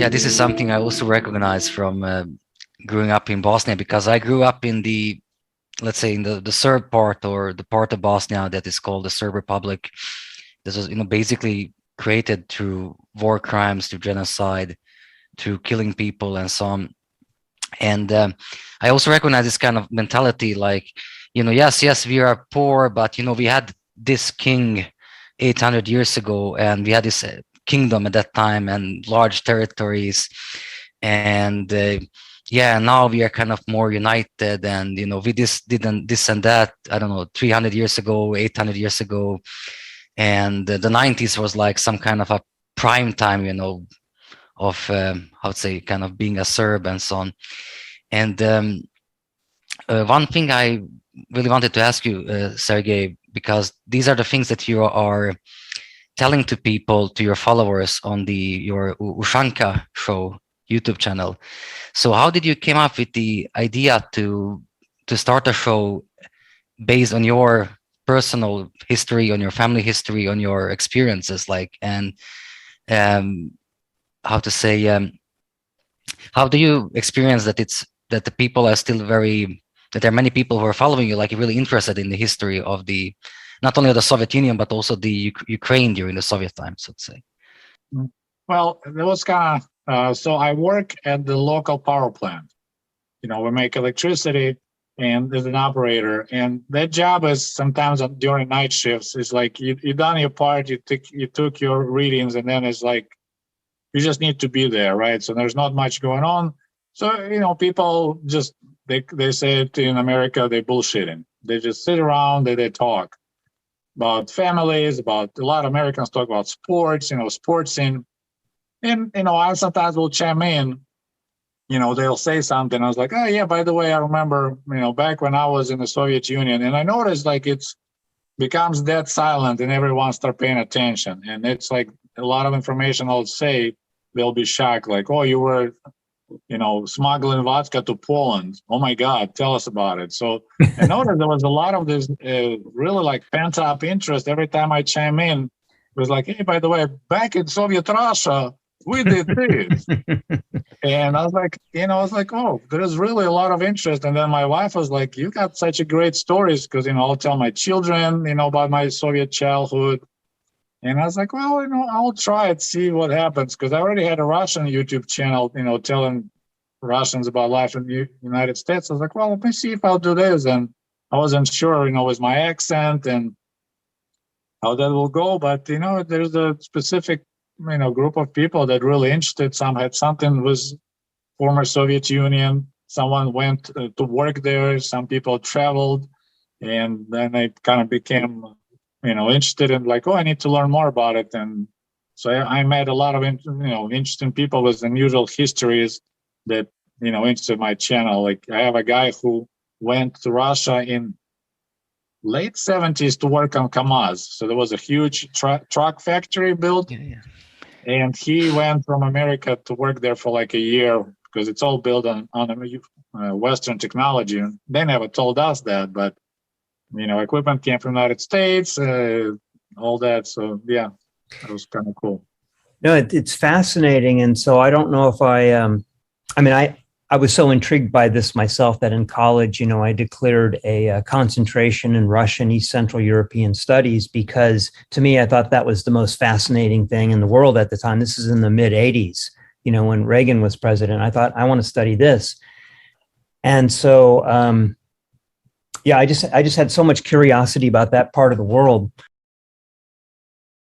Yeah, this is something I also recognize from growing up in Bosnia, because I grew up in the, let's say, in the Serb part, or the part of Bosnia that is called the Serb Republic. This was, basically created through war crimes, through genocide, through killing people and so on. And I also recognize this kind of mentality, like, yes, we are poor, but, we had this king 800 years ago, and we had this kingdom at that time and large territories. And yeah, now we are kind of more united, and, we did this and that, I don't know, 300 years ago, 800 years ago. And the 90s was like some kind of a prime time, of how to say, kind of being a Serb and so on. And one thing I really wanted to ask you, Sergei, because these are the things that you are telling to people, to your followers on your Ushanka Show YouTube channel. So how did you came up with the idea to start a show based on your personal history, on your family history, on your experiences, and how to say, how do you experience that that the people are still that there are many people who are following you, like really interested in the history of not only of the Soviet Union, but also the Ukraine during the Soviet times, let's say? Well, it was kind of, so I work at the local power plant. We make electricity, and there's an operator, and that job is sometimes during night shifts. It's like you done your part, you took your readings, and then it's like you just need to be there, right? So there's not much going on. So people just they say it in America, they bullshitting. They just sit around, they talk about families, about a lot of Americans talk about sports, sports scene. And I sometimes will chime in. They'll say something. I was like, oh yeah, by the way, I remember, back when I was in the Soviet Union, and I noticed like it's becomes dead silent and everyone start paying attention. And it's like a lot of information I'll say, they'll be shocked, like, oh, you were, smuggling vodka to Poland. Oh my God, tell us about it. So I noticed there was a lot of this really like pent up interest. Every time I chime in, it was like, hey, by the way, back in Soviet Russia, we did this. And I was like, oh, there's really a lot of interest. And then my wife was like, you got such a great stories, because, I'll tell my children, about my Soviet childhood. And I was like, well, I'll try it, see what happens. Because I already had a Russian YouTube channel, telling Russians about life in the United States. I was like, well, let me see if I'll do this. And I wasn't sure, with my accent and how that will go. But, there's a specific, group of people that really interested. Some had something with former Soviet Union. Someone went to work there. Some people traveled. And then I kind of became interested in like, oh, I need to learn more about it. And so I met a lot of, interesting people with unusual histories that, interested my channel. Like I have a guy who went to Russia in late 70s to work on KAMAZ. So there was a huge truck factory built. Yeah. And he went from America to work there for like a year, because it's all built on Western technology. And they never told us that, but equipment came from the United States, all that. So yeah, that was kind of cool. No, it's fascinating. And so I don't know if I was so intrigued by this myself that in college, I declared a concentration in Russian East Central European studies, because to me, I thought that was the most fascinating thing in the world at the time. This is in the mid 80s, when Reagan was president. I thought, I want to study this. And so, yeah, I just had so much curiosity about that part of the world.